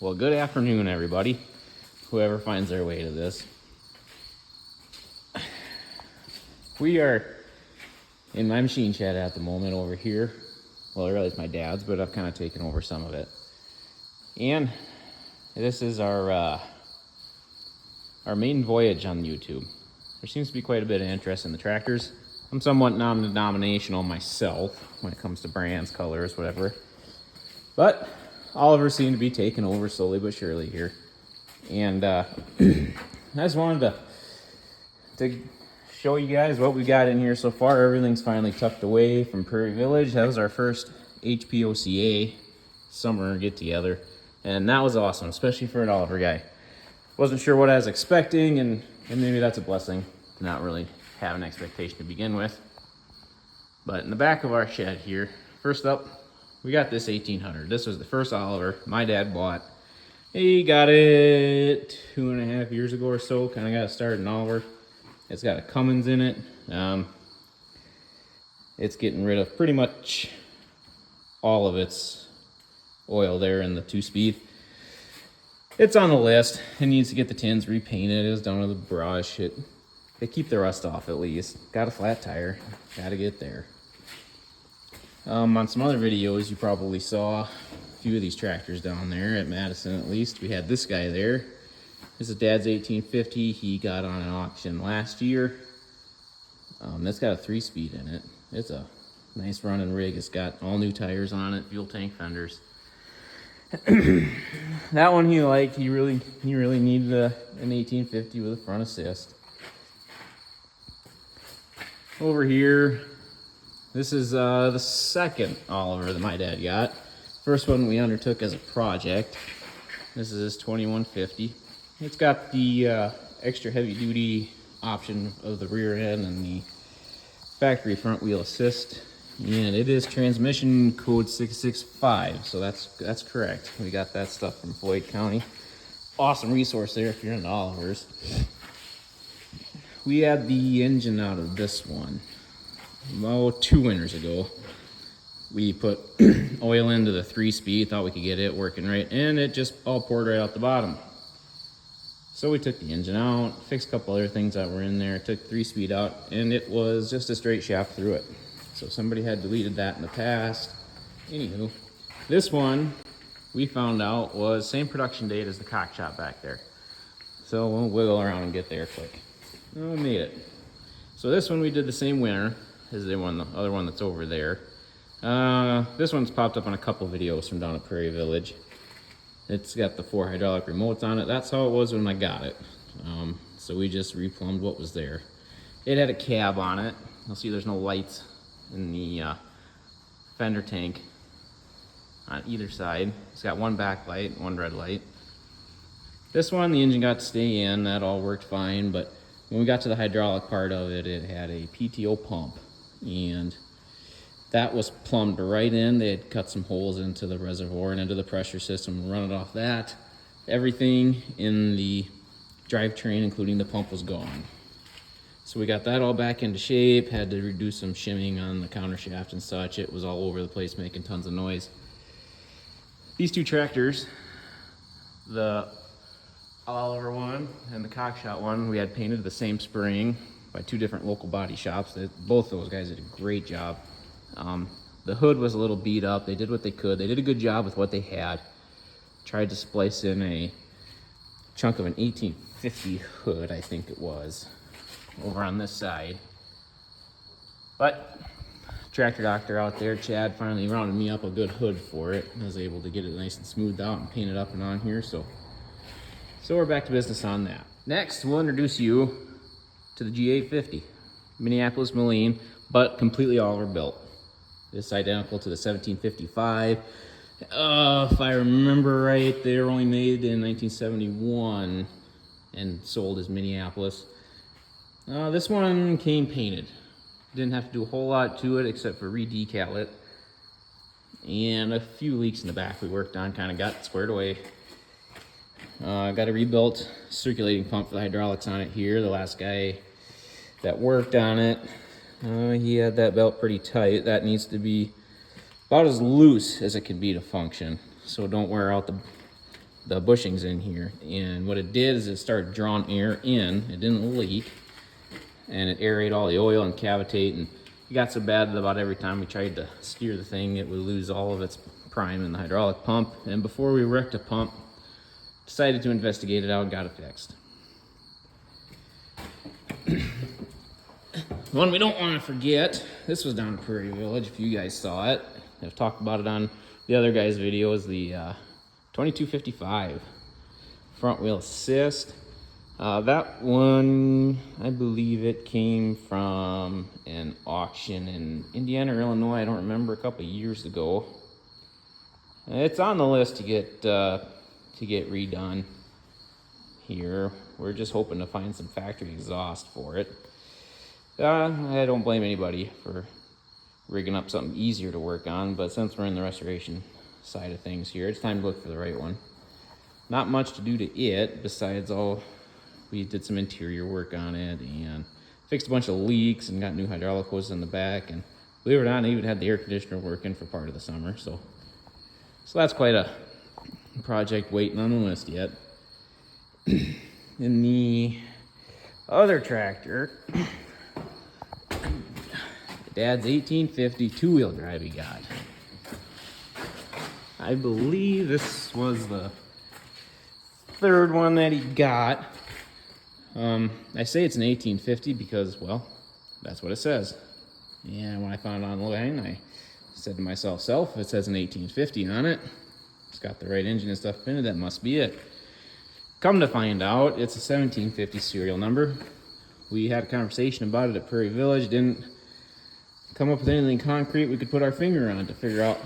Well, good afternoon, everybody, whoever finds their way to this. We are in my machine shed at the moment over here. Well, really it's my dad's, but I've kind of taken over some of it. And this is our main voyage on YouTube. There seems to be quite a bit of interest in the tractors. I'm somewhat non-denominational myself when it comes to brands, colors, whatever. But Oliver seemed to be taking over slowly but surely here. And I just wanted to show you guys what we got in here so far. Everything's finally tucked away from Prairie Village. That was our first HPOCA summer get together. And that was awesome, especially for an Oliver guy. Wasn't sure what I was expecting, and maybe that's a blessing to not really have an expectation to begin with. But in the back of our shed here, first up, we got this 1800. This was the first Oliver my dad bought. He got it 2.5 years ago or so. Kind of got it started in Oliver. It's got a Cummins in it. It's getting rid of pretty much all of its oil there in the 2-speed. It's on the list. It needs to get the tins repainted. It was done with a brush. They keep the rust off at least. Got a flat tire. Got to get there. On some other videos, you probably saw a few of these tractors down there at Madison. At least we had this guy there. This is Dad's 1850. He got on an auction last year. That's got a 3-speed in it. It's a nice running rig. It's got all new tires on it, fuel tank fenders. That one he liked. He really needed an 1850 with a front assist. Over here, this is the second Oliver that my dad got. First one we undertook as a project. This is his 2150. It's got the extra heavy duty option of the rear end and the factory front wheel assist. And it is transmission code 665, so that's correct. We got that stuff from Floyd County. Awesome resource there if you're into Olivers. We had the engine out of this one. 2 winters ago. We put oil into the 3-speed, thought we could get it working right, and it just all poured right out the bottom. So we took the engine out, fixed a couple other things that were in there, took 3-speed out, and it was just a straight shaft through it. So somebody had deleted that in the past. Anywho, this one we found out was same production date as the cock shop back there. So we'll wiggle around and get there quick. Oh, we made it. So this one we did the same winter as the other one that's over there. This one's popped up on a couple videos from down at Prairie Village. It's got the 4 hydraulic remotes on it. That's how it was when I got it. So we just replumbed what was there. It had a cab on it. You'll see there's no lights in the fender tank on either side. It's got one back light, one red light. This one, the engine got to stay in. That all worked fine, but when we got to the hydraulic part of it, it had a PTO pump, and that was plumbed right in. They had cut some holes into the reservoir and into the pressure system and run it off that. Everything in the drivetrain, including the pump, was gone. So we got that all back into shape, had to redo some shimming on the counter shaft and such. It was all over the place, making tons of noise. These two tractors, the Oliver one and the Cockshot one, we had painted the same spring by 2 different local body shops. Both those guys did a great job. The hood was a little beat up. They did what they could. They did a good job with what they had. Tried to splice in a chunk of an 1850 hood, I think it was, over on this side. But tractor doctor out there, Chad, finally rounded me up a good hood for it. I was able to get it nice and smoothed out and painted up and on here. So we're back to business on that. Next, we'll introduce you to the G850, Minneapolis Moline, but completely Oliver built. It's identical to the 1755. If I remember right, they were only made in 1971 and sold as Minneapolis. This one came painted. Didn't have to do a whole lot to it except for re-decal it. And a few leaks in the back we worked on, kind of got squared away. Got a rebuilt circulating pump for the hydraulics on it here. The last guy that worked on it, he had that belt pretty tight. That needs to be about as loose as it can be to function, so don't wear out the bushings in here. And what it did is it started drawing air in. It didn't leak, and it aerated all the oil and cavitate. And it got so bad that about every time we tried to steer the thing, it would lose all of its prime in the hydraulic pump. And before we wrecked a pump, decided to investigate it out and got it fixed. One we don't want to forget, this was down at Prairie Village, if you guys saw it. I've talked about it on the other guy's videos, the 2255 front wheel assist. That one, I believe it came from an auction in Indiana or Illinois, I don't remember, a couple of years ago. It's on the list to get redone here. We're just hoping to find some factory exhaust for it. I don't blame anybody for rigging up something easier to work on, but since we're in the restoration side of things here, it's time to look for the right one. Not much to do to it besides we did some interior work on it and fixed a bunch of leaks and got new hydraulic hoses in the back, and believe it or not, I even had the air conditioner working for part of the summer. So that's quite a project waiting on the list yet. In the other tractor, Dad's 1850 two-wheel drive he got. I believe this was the third one that he got. I say it's an 1850 because, well, that's what it says. And when I found it online, I said to myself, if it says an 1850 on it, it's got the right engine and stuff in it, that must be it. Come to find out, it's a 1750 serial number. We had a conversation about it at Prairie Village, didn't come up with anything concrete we could put our finger on to figure out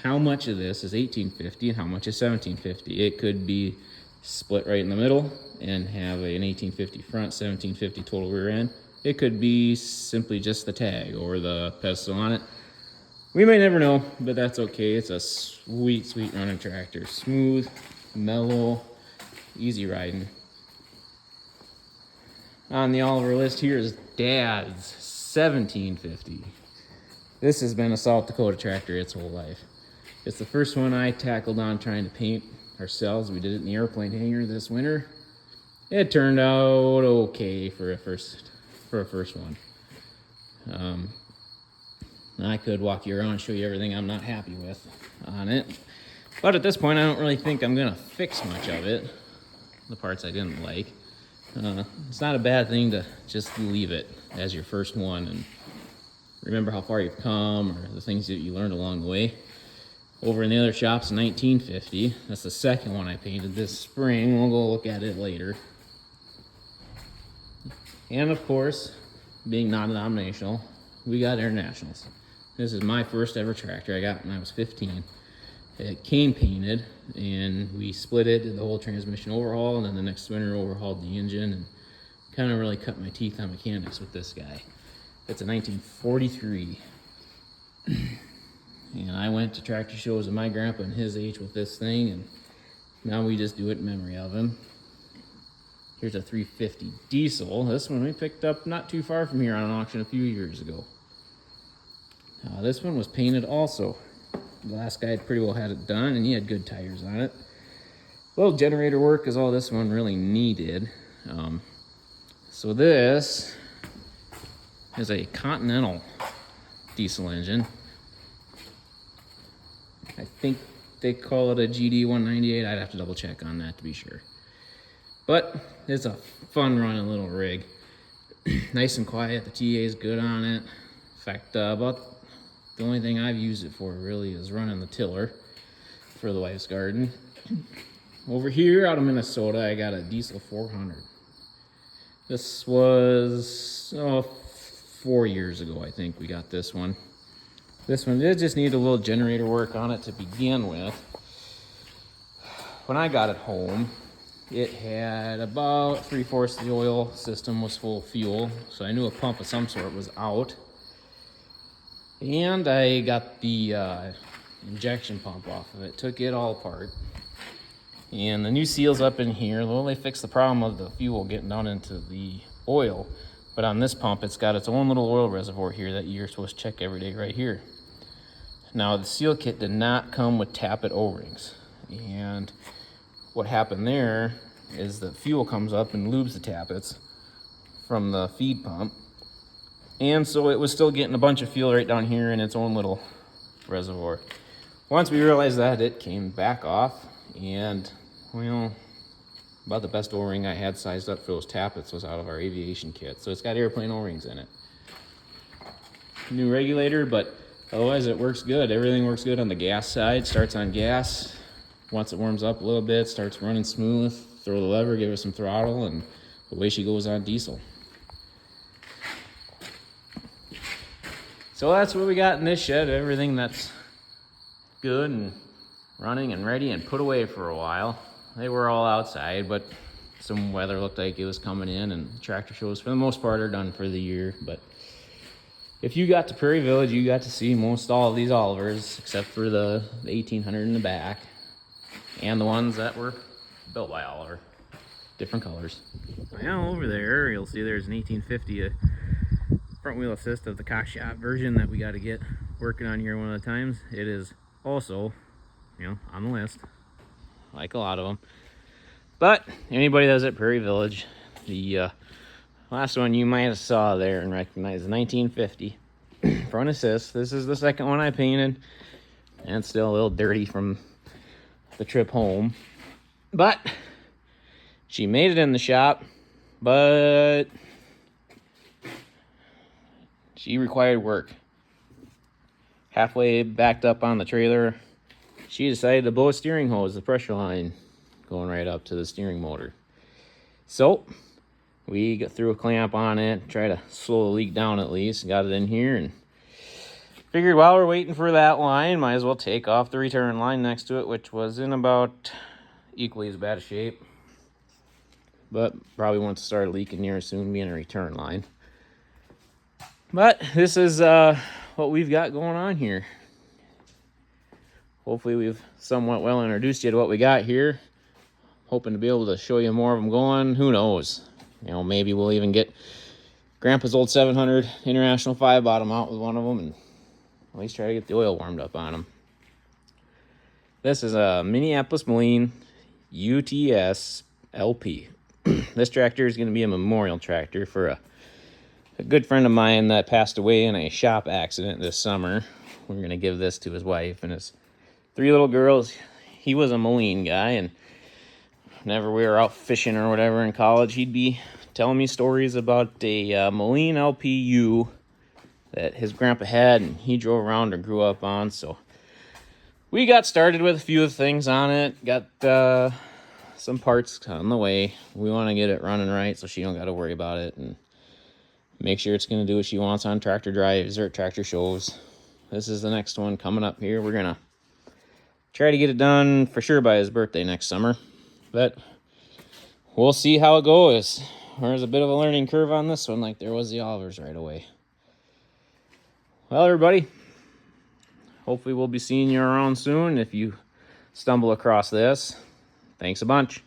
how much of this is 1850 and how much is 1750. It could be split right in the middle and have an 1850 front, 1750 total rear end. It could be simply just the tag or the pedestal on it. We may never know, but that's okay. It's a sweet, sweet running tractor. Smooth, mellow, easy riding. On the Oliver list here is Dad's 1750. This has been a South Dakota tractor its whole life. It's the first one I tackled on trying to paint ourselves. We did it in the airplane hangar this winter. It turned out okay for a first one. I could walk you around and show you everything I'm not happy with on it. But at this point, I don't really think I'm gonna fix much of it. The parts I didn't like. It's not a bad thing to just leave it as your first one and remember how far you've come or the things that you learned along the way. Over in the other shop's 1950. That's the second one I painted this spring. We'll go look at it later. And of course, being non-denominational, we got Internationals. This is my first ever tractor I got when I was 15. It came painted, and we split it, did the whole transmission overhaul, and then the next winter overhauled the engine, and kind of really cut my teeth on mechanics with this guy. It's a 1943. And I went to tractor shows with my grandpa and his age with this thing, and now we just do it in memory of him. Here's a 350 diesel. This one we picked up not too far from here on an auction a few years ago. This one was painted also. The last guy had pretty well had it done, and he had good tires on it. A little generator work is all this one really needed. So this is a Continental diesel engine. I think they call it a GD198. I'd have to double check on that to be sure. But it's a fun running little rig. Nice and quiet. The TA is good on it. In fact, about the only thing I've used it for really is running the tiller for the wife's garden. Over here out of Minnesota, I got a diesel 400. This was 4 years ago, I think we got this one. This one did just need a little generator work on it to begin with. When I got it home, it had about 3/4 of the oil system was full of fuel, so I knew a pump of some sort was out. And I got the injection pump off of it, took it all apart. And the new seals up in here, well, they fixed the problem of the fuel getting down into the oil. But on this pump, it's got its own little oil reservoir here that you're supposed to check every day right here. Now, the seal kit did not come with tappet O-rings. And what happened there is the fuel comes up and lubes the tappets from the feed pump. And so it was still getting a bunch of fuel right down here in its own little reservoir. Once we realized that, it came back off, and well, about the best O-ring I had sized up for those tappets was out of our aviation kit. So it's got airplane O-rings in it. New regulator, but otherwise it works good. Everything works good on the gas side. Starts on gas. Once it warms up a little bit, starts running smooth. Throw the lever, give it some throttle, and away she goes on diesel. So that's what we got in this shed. Everything that's good and running and ready and put away for a while. They were all outside, but some weather looked like it was coming in, and tractor shows for the most part are done for the year. But if you got to Prairie Village, you got to see most all of these Olivers, except for the 1800 in the back, and the ones that were built by Oliver. Different colors. Now over there, you'll see there's an 1850 front wheel assist of the Cockshot version that we got to get working on here one of the times. It is also, on the list, like a lot of them. But anybody that's at Prairie Village, the last one you might have saw there and recognized, the 1950 front assist. This is the second one I painted, and it's still a little dirty from the trip home. But she made it in the shop, but she required work. Halfway backed up on the trailer, she decided to blow a steering hose, the pressure line going right up to the steering motor. So we got threw a clamp on it, try to slow the leak down at least, got it in here, and figured while we're waiting for that line, might as well take off the return line next to it, which was in about equally as bad a shape, but probably won't start leaking near soon, being a return line. But this is what we've got going on here. Hopefully we've somewhat well introduced you to what we got here. Hoping to be able to show you more of them going. Who knows? Maybe we'll even get Grandpa's old 700 International 5 bottom out with one of them and at least try to get the oil warmed up on them. This is a Minneapolis Moline UTS LP. This tractor is going to be a memorial tractor for a good friend of mine that passed away in a shop accident this summer. We're going to give this to his wife and his 3 little girls. He was a Moline guy, and whenever we were out fishing or whatever in college, he'd be telling me stories about a Moline LPU that his grandpa had and he drove around or grew up on. So we got started with a few of the things on it. Got some parts on the way. We want to get it running right so she don't got to worry about it, and make sure it's going to do what she wants on tractor drives or tractor shows. This is the next one coming up here. We're going to try to get it done for sure by his birthday next summer. But we'll see how it goes. There's a bit of a learning curve on this one, like there was the Olivers right away. Well, everybody, hopefully we'll be seeing you around soon. If you stumble across this, thanks a bunch.